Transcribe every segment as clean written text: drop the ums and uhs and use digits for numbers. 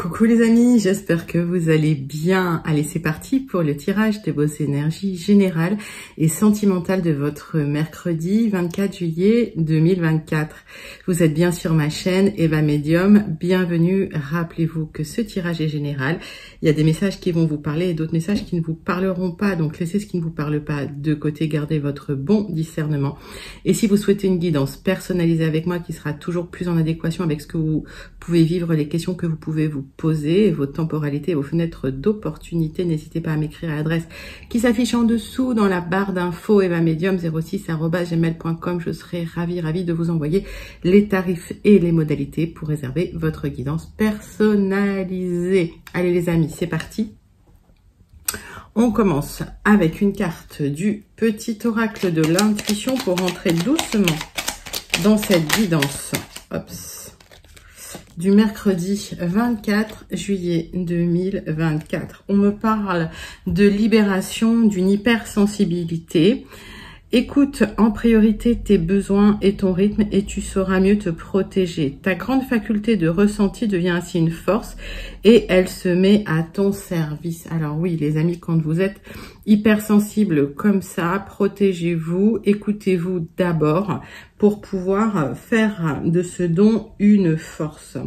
Coucou les amis, j'espère que vous allez bien. Allez, c'est parti pour le tirage de vos énergies générales et sentimentales de votre mercredi 24 juillet 2024. Vous êtes bien sur ma chaîne Eva Medium, bienvenue. Rappelez-vous que ce tirage est général. Il y a des messages qui vont vous parler et d'autres messages qui ne vous parleront pas. Donc laissez ce qui ne vous parle pas de côté, gardez votre bon discernement. Et si vous souhaitez une guidance personnalisée avec moi qui sera toujours plus en adéquation avec ce que vous pouvez vivre, les questions que vous pouvez vous poser, vos temporalités, vos fenêtres d'opportunité, n'hésitez pas à m'écrire à l'adresse qui s'affiche en dessous dans la barre d'infos evamedium06@gmail.com. Je serai ravie de vous envoyer les tarifs et les modalités pour réserver votre guidance personnalisée. Allez les amis, c'est parti. On commence avec une carte du petit oracle de l'intuition pour rentrer doucement dans cette guidance. Hops. Du mercredi 24 juillet 2024. On me parle de libération, d'une hypersensibilité. Écoute en priorité tes besoins et ton rythme et tu sauras mieux te protéger. Ta grande faculté de ressenti devient ainsi une force et elle se met à ton service. Alors oui les amis, quand vous êtes hypersensible comme ça, protégez-vous, écoutez-vous d'abord pour pouvoir faire de ce don une force.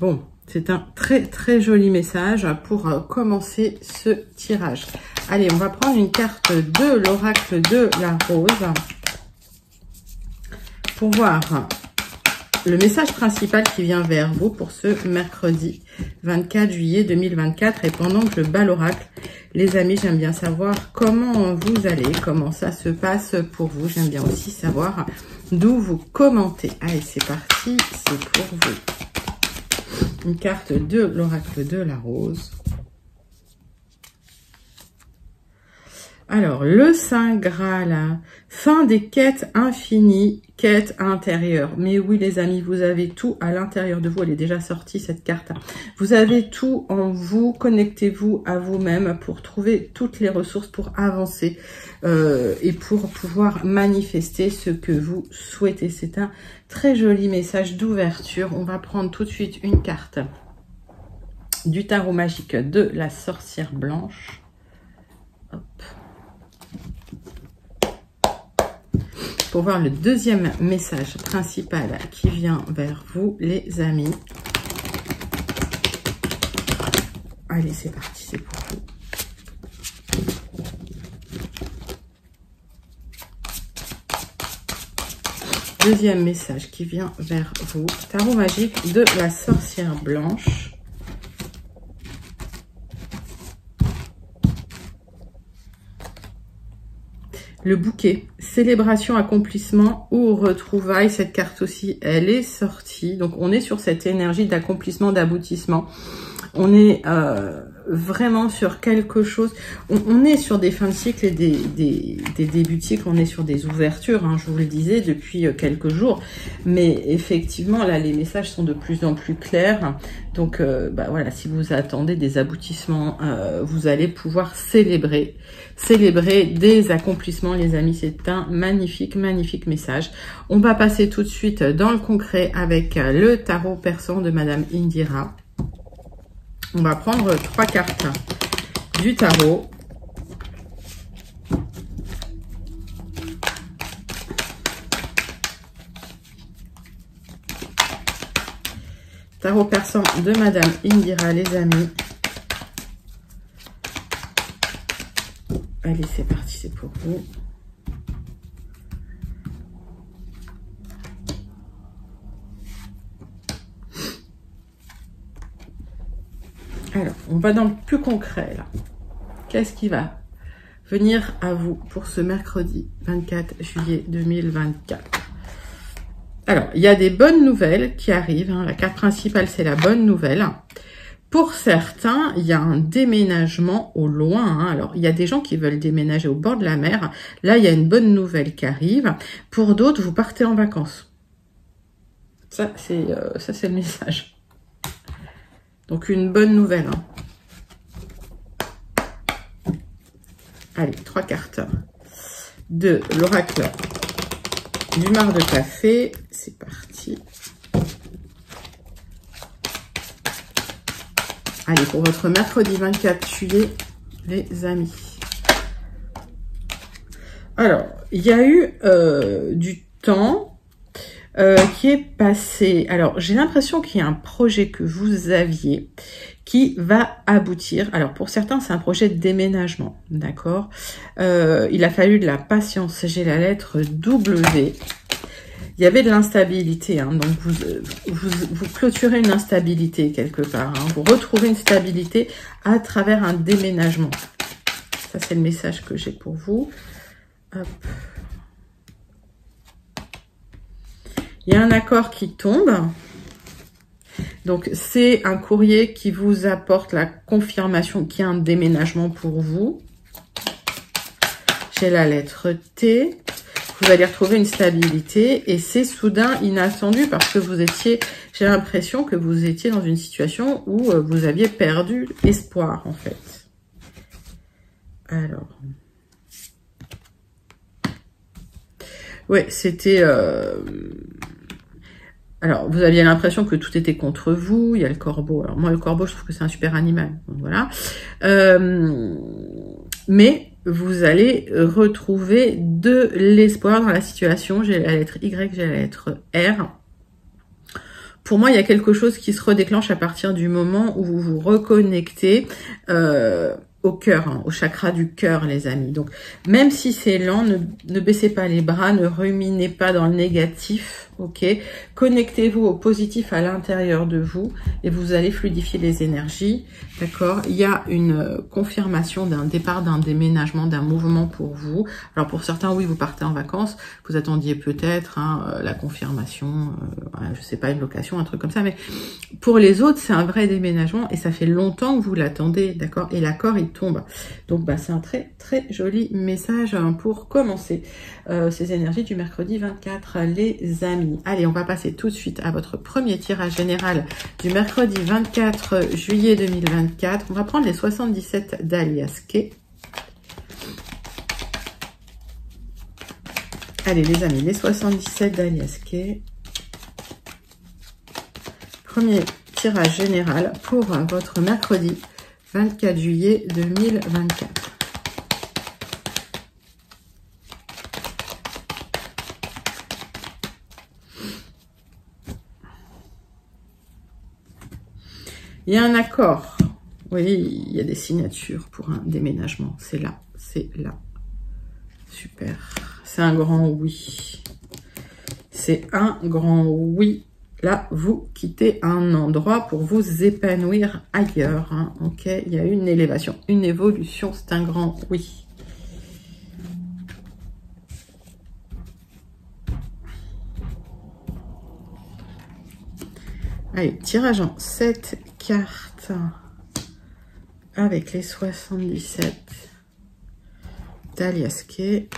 Bon, c'est un très joli message pour commencer ce tirage. Allez, on va prendre une carte de l'oracle de la rose pour voir le message principal qui vient vers vous pour ce mercredi 24 juillet 2024. Et pendant que je bats l'oracle, les amis, j'aime bien savoir comment vous allez, comment ça se passe pour vous. J'aime bien aussi savoir d'où vous commentez. Allez, c'est parti, c'est pour vous. Une carte de l'oracle de la rose. Alors, le Saint Graal, fin des quêtes infinies, quêtes intérieures. Mais oui, les amis, vous avez tout à l'intérieur de vous. Elle est déjà sortie, cette carte. Vous avez tout en vous. Connectez-vous à vous-même pour trouver toutes les ressources pour avancer et pour pouvoir manifester ce que vous souhaitez. C'est un très joli message d'ouverture. On va prendre tout de suite une carte du tarot magique de la sorcière blanche. Hop. Pour voir le deuxième message principal qui vient vers vous, les amis. Allez, c'est parti, c'est pour vous. Deuxième message qui vient vers vous. Tarot magique de la sorcière blanche. Le bouquet, célébration, accomplissement ou retrouvailles. Cette carte aussi, elle est sortie. Donc, on est sur cette énergie d'accomplissement, d'aboutissement. On est vraiment sur quelque chose. On est sur des fins de cycle et des débuts de cycle. On est sur des ouvertures, hein, je vous le disais, depuis quelques jours. Mais effectivement, là, les messages sont de plus en plus clairs. Donc, voilà, si vous attendez des aboutissements, vous allez pouvoir célébrer des accomplissements, les amis. C'est un magnifique message. On va passer tout de suite dans le concret avec le tarot persan de Madame Indira. On va prendre 3 cartes du tarot. Tarot persan de Madame Indira, les amis. Allez, c'est parti, c'est pour vous. Alors, on va dans le plus concret, là. Qu'est-ce qui va venir à vous pour ce mercredi 24 juillet 2024? Alors, il y a des bonnes nouvelles qui arrivent. Hein. La carte principale, c'est la bonne nouvelle. Pour certains, il y a un déménagement au loin. Hein. Alors, il y a des gens qui veulent déménager au bord de la mer. Là, il y a une bonne nouvelle qui arrive. Pour d'autres, vous partez en vacances. Ça, c'est le message. Donc, une bonne nouvelle. Hein. Allez, 3 cartes de l'oracle du mar de café. C'est parti. Allez, pour votre mercredi 24 juillet, les amis. Alors, il y a eu du temps qui est passé. Alors, j'ai l'impression qu'il y a un projet que vous aviez qui va aboutir. Alors, pour certains, c'est un projet de déménagement, d'accord? Il a fallu de la patience. J'ai la lettre W. Il y avait de l'instabilité, hein, donc vous clôturez une instabilité quelque part. Hein, vous retrouvez une stabilité à travers un déménagement. Ça, c'est le message que j'ai pour vous. Hop. Il y a un accord qui tombe. Donc, c'est un courrier qui vous apporte la confirmation qu'il y a un déménagement pour vous. J'ai la lettre T. Vous allez retrouver une stabilité et c'est soudain inattendu parce que vous étiez, j'ai l'impression que vous étiez dans une situation où vous aviez perdu espoir en fait. Alors, ouais, c'était, alors vous aviez l'impression que tout était contre vous. Il y a le corbeau. Alors moi le corbeau, je trouve que c'est un super animal. Donc, voilà, mais vous allez retrouver de l'espoir dans la situation. J'ai la lettre Y, j'ai la lettre R. Pour moi, il y a quelque chose qui se redéclenche à partir du moment où vous vous reconnectez au cœur, hein, au chakra du cœur, les amis. Donc, même si c'est lent, ne baissez pas les bras, ne ruminez pas dans le négatif, ok? Connectez-vous au positif à l'intérieur de vous et vous allez fluidifier les énergies, d'accord? Il y a une confirmation d'un départ, d'un déménagement, d'un mouvement pour vous. Alors, pour certains, oui, vous partez en vacances, vous attendiez peut-être hein, la confirmation, je sais pas, une location, un truc comme ça, mais pour les autres, c'est un vrai déménagement et ça fait longtemps que vous l'attendez, d'accord? Et l'accord, il tombe. Donc, bah, c'est un très, très joli message hein, pour commencer ces énergies du mercredi 24, les amis. Allez, on va passer tout de suite à votre premier tirage général du mercredi 24 juillet 2024. On va prendre les 77 d'Alias Kay. Allez, les amis, les 77 d'Alias Kay. Premier tirage général pour votre mercredi 24 juillet 2024. Il y a un accord. Oui, il y a des signatures pour un déménagement. C'est là, c'est là. Super. C'est un grand oui. C'est un grand oui. Là, vous quittez un endroit pour vous épanouir ailleurs. Hein. Ok, il y a une élévation, une évolution. C'est un grand oui. Allez, tirage en 7 cartes avec les 77 d'Alias Kay.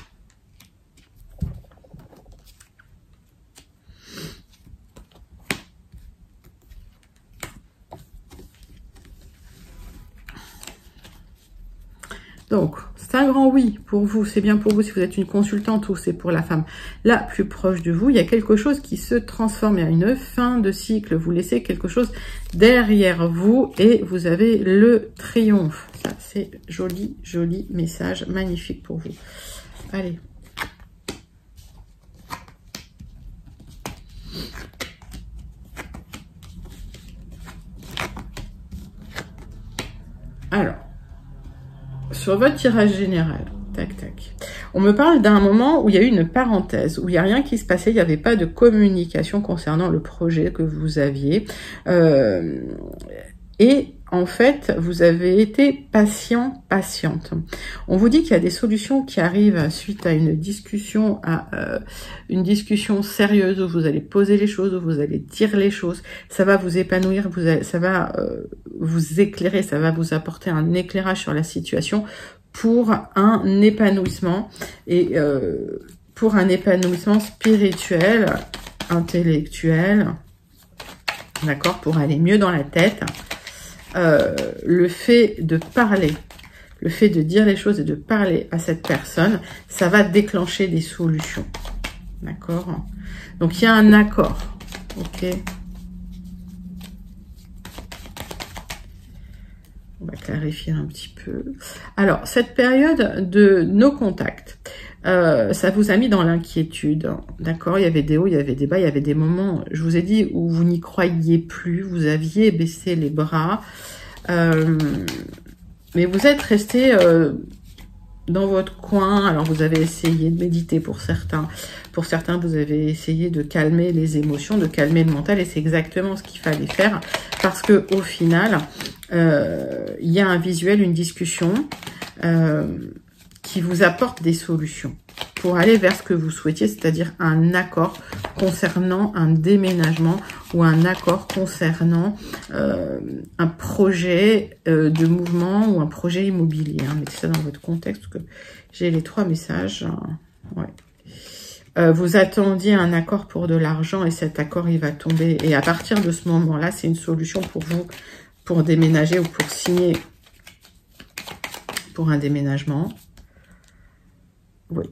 Donc, c'est un grand oui pour vous. C'est bien pour vous si vous êtes une consultante ou c'est pour la femme la plus proche de vous. Il y a quelque chose qui se transforme. Il y a une fin de cycle. Vous laissez quelque chose derrière vous et vous avez le triomphe. Ça, c'est joli, joli message. Magnifique pour vous. Allez. Alors. Sur votre tirage général, tac, tac. On me parle d'un moment où il y a eu une parenthèse, où il n'y a rien qui se passait, il n'y avait pas de communication concernant le projet que vous aviez. Et en fait, vous avez été patient, patiente. On vous dit qu'il y a des solutions qui arrivent suite à une discussion sérieuse où vous allez poser les choses, où vous allez dire les choses. Ça va vous épanouir, ça va vous éclairer, ça va vous apporter un éclairage sur la situation pour un épanouissement et pour un épanouissement spirituel, intellectuel, d'accord, pour aller mieux dans la tête. Le fait de parler, le fait de dire les choses et de parler à cette personne, ça va déclencher des solutions. D'accord? Donc, il y a un accord. Ok? clarifier un petit peu. Alors, cette période de no contact, ça vous a mis dans l'inquiétude, d'accord? Il y avait des hauts, il y avait des bas, il y avait des moments, je vous ai dit, où vous n'y croyiez plus, vous aviez baissé les bras, mais vous êtes resté dans votre coin. Alors, vous avez essayé de méditer pour certains. Pour certains, vous avez essayé de calmer les émotions, de calmer le mental, et c'est exactement ce qu'il fallait faire, parce que au final, il y a un visuel, une discussion qui vous apporte des solutions pour aller vers ce que vous souhaitiez, c'est-à-dire un accord concernant un déménagement ou un accord concernant un projet de mouvement ou un projet immobilier. Hein. Mettez ça dans votre contexte, parce que j'ai les 3 messages. Ouais. Vous attendiez un accord pour de l'argent et cet accord, il va tomber. Et à partir de ce moment-là, c'est une solution pour vous, pour déménager ou pour signer pour un déménagement. Oui.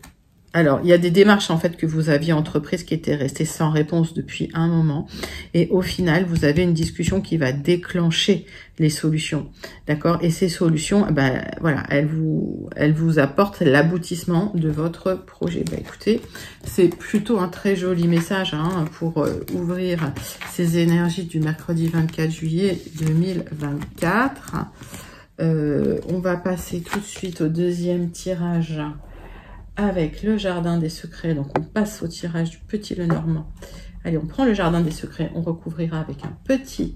Alors, il y a des démarches en fait que vous aviez entreprises qui étaient restées sans réponse depuis un moment. Et au final, vous avez une discussion qui va déclencher les solutions. D'accord? Et ces solutions, ben, voilà, elles vous apportent l'aboutissement de votre projet. Ben, écoutez, c'est plutôt un très joli message hein, pour ouvrir ces énergies du mercredi 24 juillet 2024. On va passer tout de suite au deuxième tirage avec le jardin des secrets. Donc on passe au tirage du petit Lenormand. Allez, on prend le jardin des secrets, on recouvrira avec un petit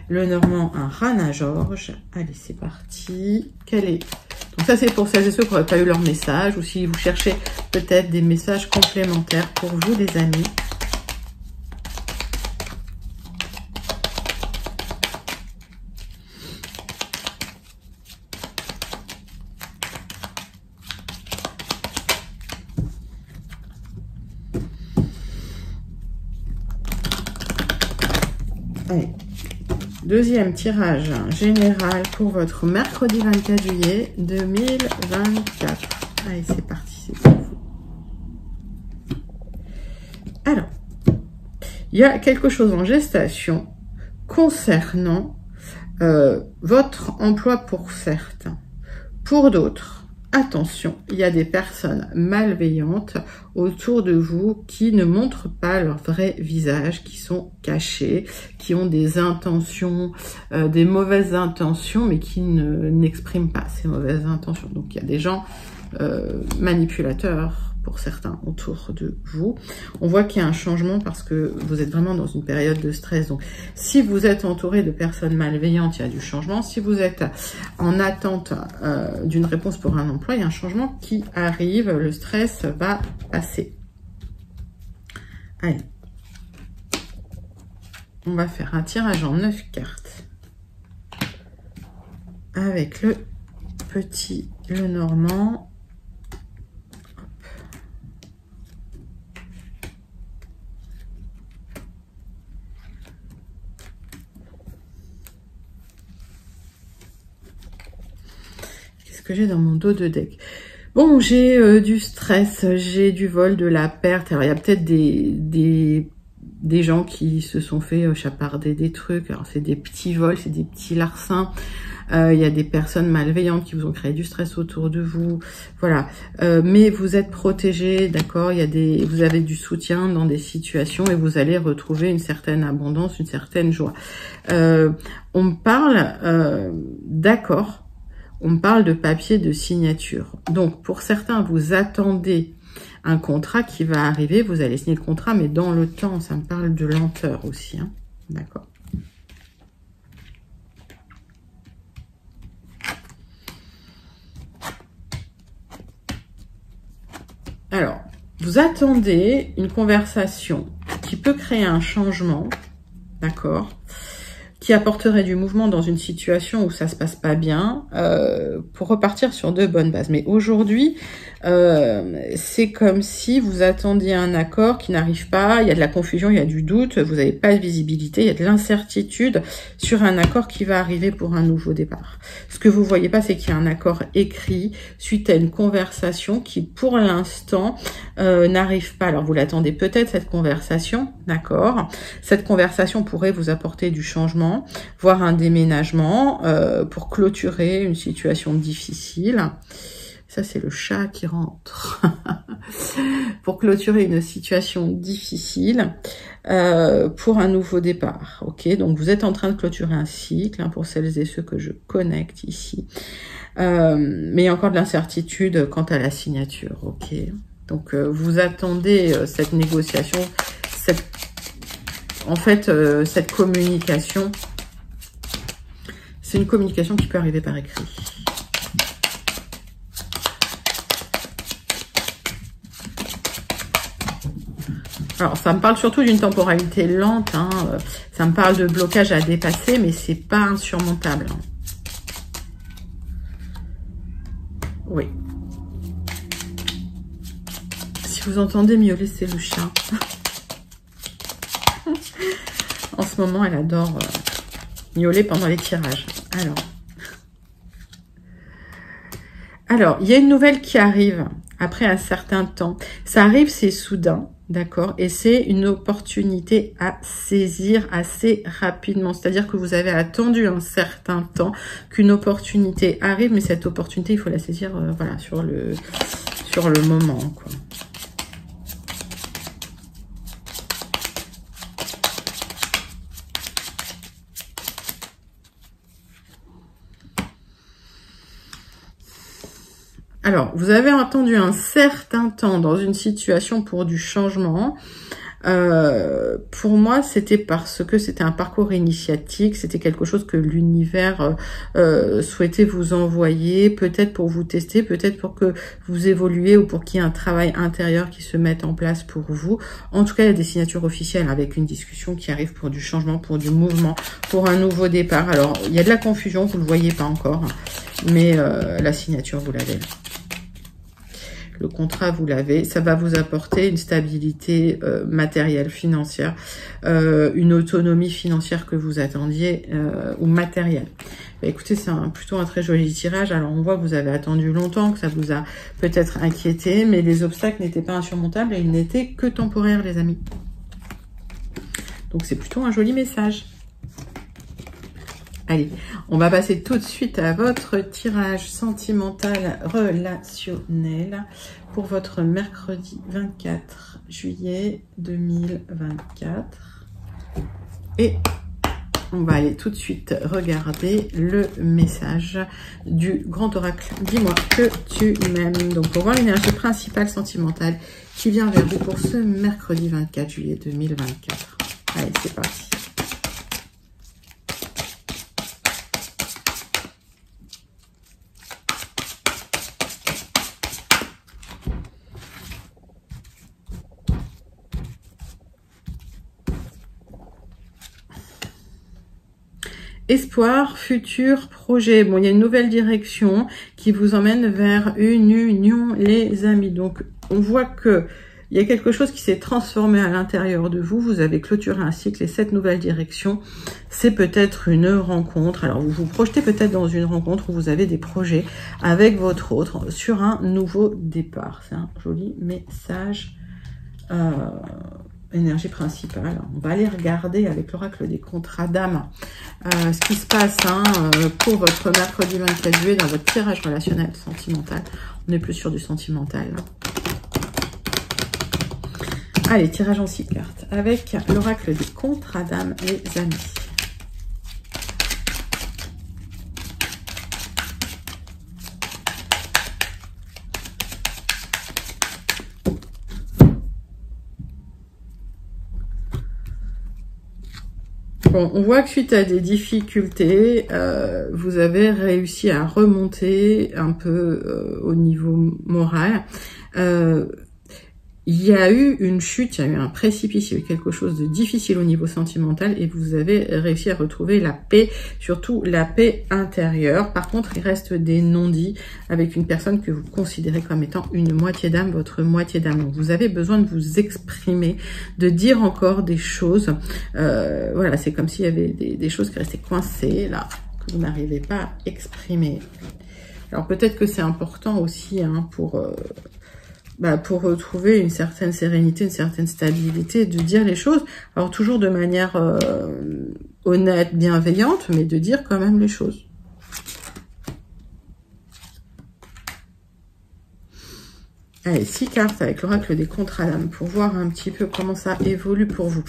Lenormand, un Rana George. Allez, c'est parti. Quel est... Donc ça c'est pour celles et ceux qui n'auraient pas eu leur message, ou si vous cherchez peut-être des messages complémentaires pour vous les amis. Allez. Deuxième tirage général pour votre mercredi 24 juillet 2024. Allez, c'est parti, c'est pour vous. Alors, il y a quelque chose en gestation concernant votre emploi pour certains. Pour d'autres, attention, il y a des personnes malveillantes autour de vous qui ne montrent pas leur vrai visage, qui sont cachés, qui ont des intentions, des mauvaises intentions, mais qui n'expriment pas ces mauvaises intentions. Donc, il y a des gens manipulateurs pour certains autour de vous. On voit qu'il y a un changement parce que vous êtes vraiment dans une période de stress. Donc, si vous êtes entouré de personnes malveillantes, il y a du changement. Si vous êtes en attente d'une réponse pour un emploi, il y a un changement qui arrive. Le stress va passer. Allez. On va faire un tirage en 9 cartes avec le petit Lenormand. Que j'ai dans mon dos de deck. Bon, j'ai du stress, j'ai du vol, de la perte. Alors, il y a peut-être des gens qui se sont fait chaparder des trucs. Alors, c'est des petits vols, c'est des petits larcins. Il y a des personnes malveillantes qui vous ont créé du stress autour de vous. Voilà. Mais vous êtes protégés, d'accord? Vous avez du soutien dans des situations et vous allez retrouver une certaine abondance, une certaine joie. On me parle d'accord. On me parle de papier de signature. Donc, pour certains, vous attendez un contrat qui va arriver. Vous allez signer le contrat, mais dans le temps. Ça me parle de lenteur aussi. Hein. D'accord. Alors, vous attendez une conversation qui peut créer un changement. D'accord, qui apporterait du mouvement dans une situation où ça se passe pas bien, pour repartir sur de bonnes bases. Mais aujourd'hui, c'est comme si vous attendiez un accord qui n'arrive pas, il y a de la confusion, il y a du doute, vous n'avez pas de visibilité, il y a de l'incertitude sur un accord qui va arriver pour un nouveau départ. Ce que vous voyez pas, c'est qu'il y a un accord écrit suite à une conversation qui, pour l'instant, n'arrive pas. Alors, vous l'attendez peut-être, cette conversation, d'accord? Cette conversation pourrait vous apporter du changement, voire un déménagement, pour clôturer une situation difficile. Ça, c'est le chat qui rentre. Pour clôturer une situation difficile, pour un nouveau départ. Ok, donc vous êtes en train de clôturer un cycle, hein, pour celles et ceux que je connecte ici. Mais il y a encore de l'incertitude quant à la signature. Ok, donc vous attendez cette négociation, cette communication. C'est une communication qui peut arriver par écrit. Alors, ça me parle surtout d'une temporalité lente, hein. Ça me parle de blocage à dépasser, mais c'est pas insurmontable. Oui. Si vous entendez miauler, c'est le chat. En ce moment, elle adore miauler pendant les tirages. Alors, il y a une nouvelle qui arrive après un certain temps. Ça arrive, c'est soudain. D'accord, et c'est une opportunité à saisir assez rapidement. C'est-à-dire que vous avez attendu un certain temps qu'une opportunité arrive, mais cette opportunité, il faut la saisir, voilà, sur le moment, quoi. Alors, vous avez attendu un certain temps dans une situation pour du changement. Pour moi, c'était parce que c'était un parcours initiatique, c'était quelque chose que l'univers souhaitait vous envoyer, peut-être pour vous tester, peut-être pour que vous évoluiez ou pour qu'il y ait un travail intérieur qui se mette en place pour vous. En tout cas, il y a des signatures officielles avec une discussion qui arrive pour du changement, pour du mouvement, pour un nouveau départ. Alors, il y a de la confusion, vous ne le voyez pas encore, mais la signature, vous l'avez. Le contrat, vous l'avez. Ça va vous apporter une stabilité matérielle, financière, une autonomie financière que vous attendiez, ou matérielle. Bah, écoutez, c'est plutôt un très joli tirage. Alors, on voit que vous avez attendu longtemps, que ça vous a peut-être inquiété, mais les obstacles n'étaient pas insurmontables et ils n'étaient que temporaires, les amis. Donc, c'est plutôt un joli message. Allez, on va passer tout de suite à votre tirage sentimental relationnel pour votre mercredi 24 juillet 2024. Et on va aller tout de suite regarder le message du grand oracle. Dis-moi que tu m'aimes. Donc, pour voir l'énergie principale sentimentale qui vient vers vous pour ce mercredi 24 juillet 2024. Allez, c'est parti. Espoir, futur, projet. Bon, il y a une nouvelle direction qui vous emmène vers une union, les amis. Donc, on voit que il y a quelque chose qui s'est transformé à l'intérieur de vous. Vous avez clôturé un cycle et cette nouvelle direction, c'est peut-être une rencontre. Alors, vous vous projetez peut-être dans une rencontre où vous avez des projets avec votre autre sur un nouveau départ. C'est un joli message. Énergie principale. On va aller regarder avec l'oracle des contrats d'âme ce qui se passe pour votre mercredi 24 juillet dans votre tirage relationnel sentimental. On est plus sur du sentimental. Allez, tirage en 6 cartes avec l'oracle des contrats d'âme, les amis. Bon, on voit que suite à des difficultés, vous avez réussi à remonter un peu au niveau moral. il y a eu une chute, il y a eu un précipice, il y a eu quelque chose de difficile au niveau sentimental et vous avez réussi à retrouver la paix, surtout la paix intérieure. Par contre, il reste des non-dits avec une personne que vous considérez comme étant une moitié d'âme, votre moitié d'âme. Donc, vous avez besoin de vous exprimer, de dire encore des choses. Voilà, c'est comme s'il y avait des choses qui restaient coincées là, que vous n'arrivez pas à exprimer. Alors, peut-être que c'est important aussi hein, pour retrouver une certaine sérénité, une certaine stabilité, de dire les choses, alors toujours de manière honnête, bienveillante, mais de dire quand même les choses. Allez, 6 cartes avec l'oracle des contrats d'âme pour voir un petit peu comment ça évolue pour vous.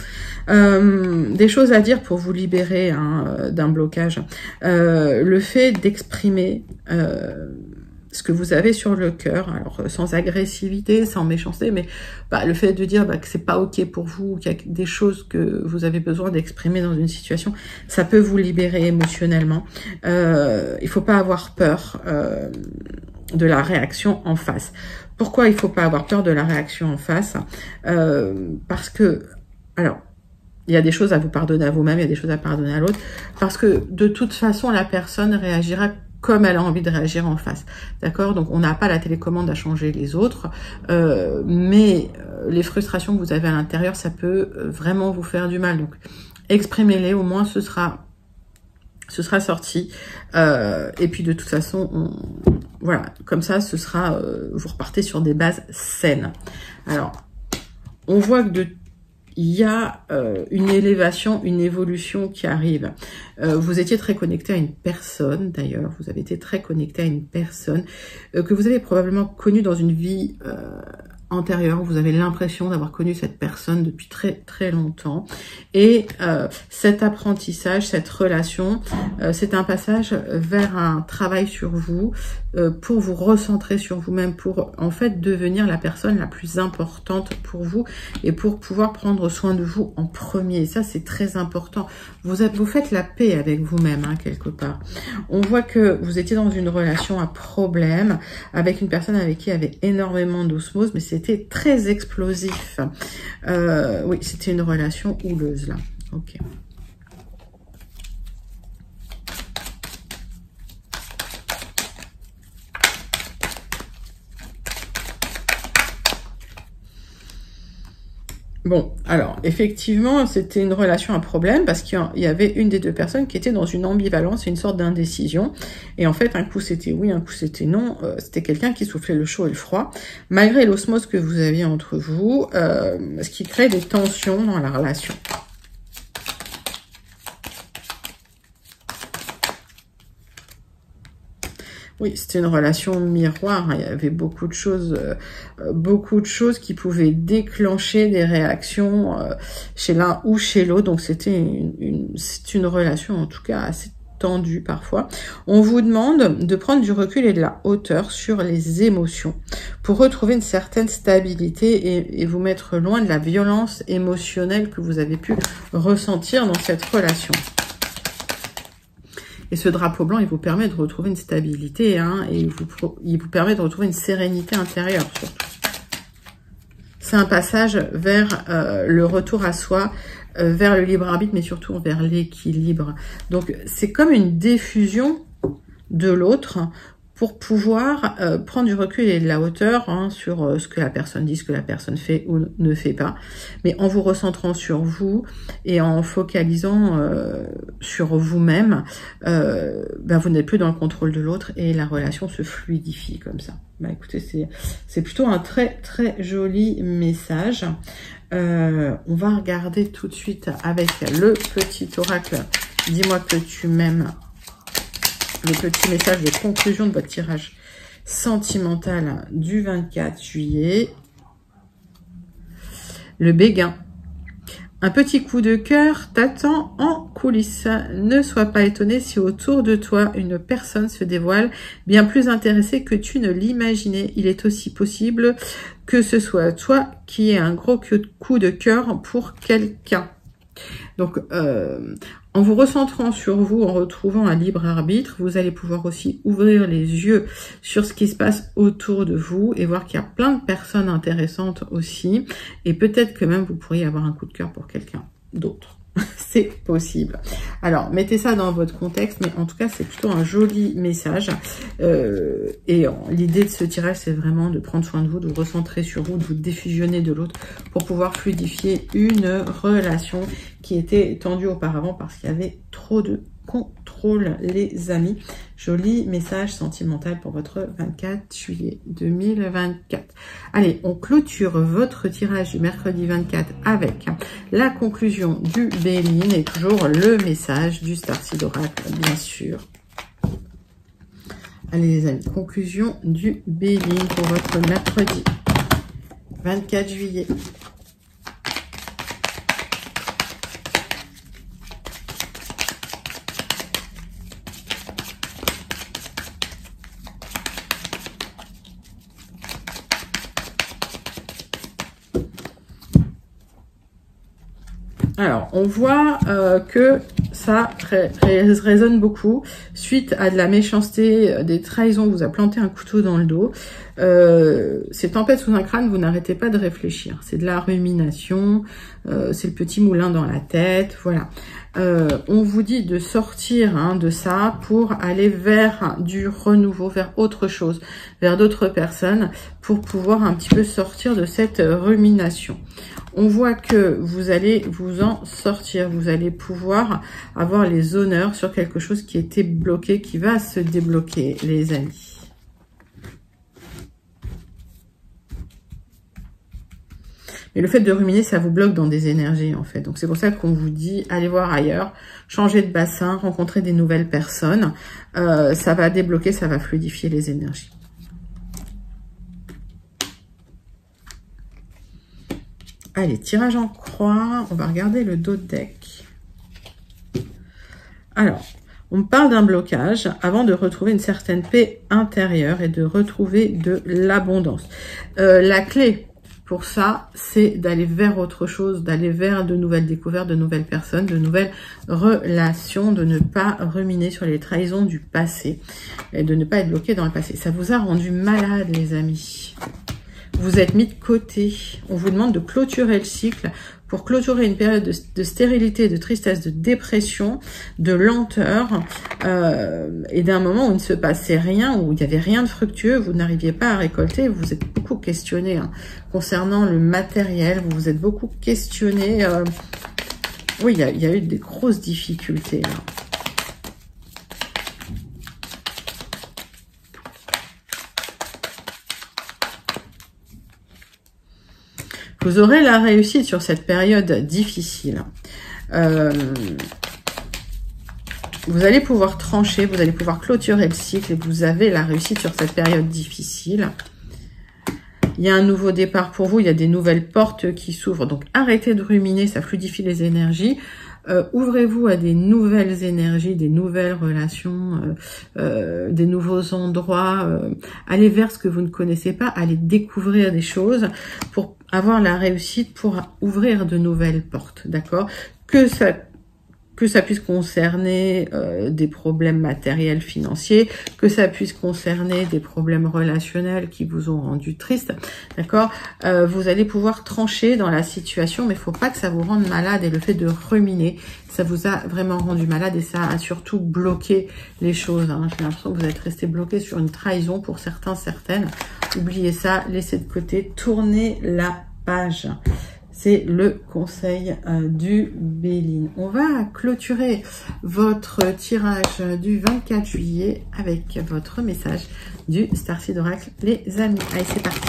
Des choses à dire pour vous libérer hein, d'un blocage. Le fait d'exprimer ce que vous avez sur le cœur, alors sans agressivité, sans méchanceté, mais le fait de dire que c'est pas ok pour vous, qu'il y a des choses que vous avez besoin d'exprimer dans une situation, ça peut vous libérer émotionnellement. Il faut pas avoir peur de la réaction en face. Pourquoi il faut pas avoir peur de la réaction en face? Parce que, alors, il y a des choses à vous pardonner à vous-même, il y a des choses à pardonner à l'autre, parce que de toute façon, la personne réagira comme elle a envie de réagir en face. D'accord? Donc, on n'a pas la télécommande à changer les autres, mais les frustrations que vous avez à l'intérieur, ça peut vraiment vous faire du mal. Donc, exprimez-les, au moins ce sera sorti. Et puis, de toute façon, voilà, comme ça, ce sera, vous repartez sur des bases saines. Alors, on voit que il y a une élévation, une évolution qui arrive. Vous étiez très connecté à une personne, d'ailleurs. Vous avez été très connecté à une personne que vous avez probablement connue dans une vie antérieure. Vous avez l'impression d'avoir connu cette personne depuis très très longtemps. Et cet apprentissage, cette relation, c'est un passage vers un travail sur vous, pour vous recentrer sur vous-même, pour en fait devenir la personne la plus importante pour vous et pour pouvoir prendre soin de vous en premier. Ça, c'est très important. Vous faites la paix avec vous-même, hein, quelque part. On voit que vous étiez dans une relation à problème avec une personne avec qui il y avait énormément d'osmose, mais c'était très explosif. Oui, c'était une relation houleuse, là. Ok. Bon, alors, effectivement, c'était une relation à problème parce qu'il y avait une des deux personnes qui était dans une ambivalence, une sorte d'indécision. Et en fait, un coup c'était oui, un coup c'était non. C'était quelqu'un qui soufflait le chaud et le froid, malgré l'osmose que vous aviez entre vous, ce qui crée des tensions dans la relation. Oui, c'était une relation miroir. Il y avait beaucoup de choses qui pouvaient déclencher des réactions chez l'un ou chez l'autre. Donc c'était une relation en tout cas assez tendue parfois. On vous demande de prendre du recul et de la hauteur sur les émotions pour retrouver une certaine stabilité et vous mettre loin de la violence émotionnelle que vous avez pu ressentir dans cette relation. Et ce drapeau blanc, il vous permet de retrouver une stabilité, hein, et il vous permet de retrouver une sérénité intérieure, surtout. C'est un passage vers le retour à soi, vers le libre arbitre, mais surtout vers l'équilibre. Donc, c'est comme une diffusion de l'autre pour pouvoir prendre du recul et de la hauteur hein, sur ce que la personne dit, ce que la personne fait ou ne fait pas, mais en vous recentrant sur vous et en focalisant sur vous-même, vous n'êtes plus dans le contrôle de l'autre et la relation se fluidifie comme ça. Écoutez, c'est plutôt un très très joli message. On va regarder tout de suite avec le petit oracle. Dis-moi que tu m'aimes. Le petit message de conclusion de votre tirage sentimental du 24 juillet. Le béguin. Un petit coup de cœur t'attend en coulisses. Ne sois pas étonné si autour de toi, une personne se dévoile bien plus intéressée que tu ne l'imaginais. Il est aussi possible que ce soit toi qui aies un gros coup de cœur pour quelqu'un. Donc, en vous recentrant sur vous, en retrouvant un libre arbitre, vous allez pouvoir aussi ouvrir les yeux sur ce qui se passe autour de vous et voir qu'il y a plein de personnes intéressantes aussi. Et peut-être que même vous pourriez avoir un coup de cœur pour quelqu'un d'autre. C'est possible. Alors, mettez ça dans votre contexte, mais en tout cas, c'est plutôt un joli message. Et l'idée de ce tirage, c'est vraiment de prendre soin de vous, de vous recentrer sur vous, de vous défusionner de l'autre pour pouvoir fluidifier une relation qui était tendue auparavant parce qu'il y avait trop de contrôle, les amis. Joli message sentimental pour votre 24 juillet 2024. Allez, on clôture votre tirage du mercredi 24 avec la conclusion du Béline et toujours le message du Starseed Oracle, bien sûr. Allez les amis, conclusion du Béline pour votre mercredi 24 juillet. Alors, on voit que ça résonne beaucoup suite à de la méchanceté, des trahisons, vous a planté un couteau dans le dos. Ces tempêtes sous un crâne, vous n'arrêtez pas de réfléchir. C'est de la rumination, c'est le petit moulin dans la tête, voilà. On vous dit de sortir de ça pour aller vers du renouveau, vers autre chose, vers d'autres personnes, pour pouvoir un petit peu sortir de cette rumination. On voit que vous allez vous en sortir, vous allez pouvoir avoir les honneurs sur quelque chose qui était bloqué, qui va se débloquer, les amis. Mais le fait de ruminer, ça vous bloque dans des énergies, en fait. Donc, c'est pour ça qu'on vous dit, allez voir ailleurs, changer de bassin, rencontrer des nouvelles personnes. Ça va débloquer, ça va fluidifier les énergies. Allez, tirage en croix. On va regarder le dos de deck. Alors, on parle d'un blocage avant de retrouver une certaine paix intérieure et de retrouver de l'abondance. La clé pour ça, c'est d'aller vers autre chose, d'aller vers de nouvelles découvertes, de nouvelles personnes, de nouvelles relations, de ne pas ruminer sur les trahisons du passé et de ne pas être bloqué dans le passé. Ça vous a rendu malade, les amis. Vous êtes mis de côté. On vous demande de clôturer le cycle pour clôturer une période de stérilité, de tristesse, de dépression, de lenteur et d'un moment où il ne se passait rien, où il n'y avait rien de fructueux, vous n'arriviez pas à récolter, vous vous êtes beaucoup questionné concernant le matériel, vous vous êtes beaucoup questionné. Oui, il y a eu des grosses difficultés là. Vous aurez la réussite sur cette période difficile. Vous allez pouvoir trancher, vous allez pouvoir clôturer le cycle et vous avez la réussite sur cette période difficile. Il y a un nouveau départ pour vous, il y a des nouvelles portes qui s'ouvrent. Donc arrêtez de ruminer, ça fluidifie les énergies. Ouvrez-vous à des nouvelles énergies, des nouvelles relations, des nouveaux endroits. Allez vers ce que vous ne connaissez pas, allez découvrir des choses pour avoir la réussite, pour ouvrir de nouvelles portes, d'accord ? Que ça puisse concerner des problèmes matériels, financiers, que ça puisse concerner des problèmes relationnels qui vous ont rendu triste, d'accord ? Vous allez pouvoir trancher dans la situation, mais il ne faut pas que ça vous rende malade. Et le fait de ruminer, ça vous a vraiment rendu malade et ça a surtout bloqué les choses. J'ai l'impression que vous êtes resté bloqué sur une trahison pour certains, certaines. Oubliez ça, laissez de côté, tournez la page. C'est le conseil du Béline. On va clôturer votre tirage du 24 juillet avec votre message du Starseed Oracle, les amis. Allez, c'est parti.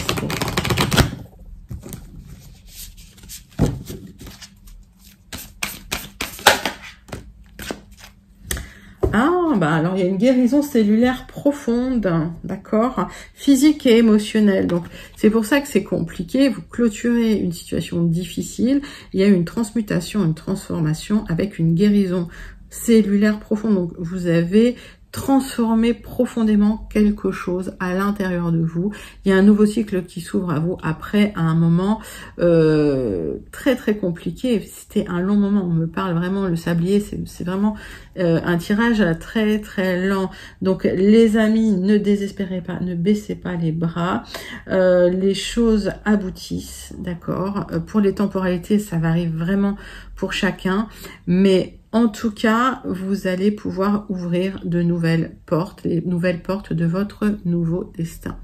Alors il y a une guérison cellulaire profonde, d'accord, physique et émotionnelle. Donc c'est pour ça que c'est compliqué. Vous clôturez une situation difficile. Il y a une transmutation, une transformation avec une guérison cellulaire profonde. Donc vous avez transformer profondément quelque chose à l'intérieur de vous. Il y a un nouveau cycle qui s'ouvre à vous après un moment très très compliqué. C'était un long moment, on me parle vraiment, le sablier, c'est vraiment un tirage très très lent. Donc les amis, ne désespérez pas, ne baissez pas les bras. Les choses aboutissent, d'accord. Pour les temporalités, ça varie vraiment pour chacun, mais en tout cas, vous allez pouvoir ouvrir de nouvelles portes, les nouvelles portes de votre nouveau destin.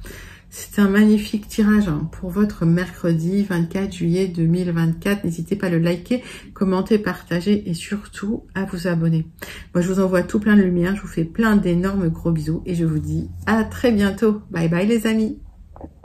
C'est un magnifique tirage pour votre mercredi 24 juillet 2024. N'hésitez pas à le liker, commenter, partager et surtout à vous abonner. Moi, je vous envoie tout plein de lumière. Je vous fais plein d'énormes gros bisous et je vous dis à très bientôt. Bye bye les amis.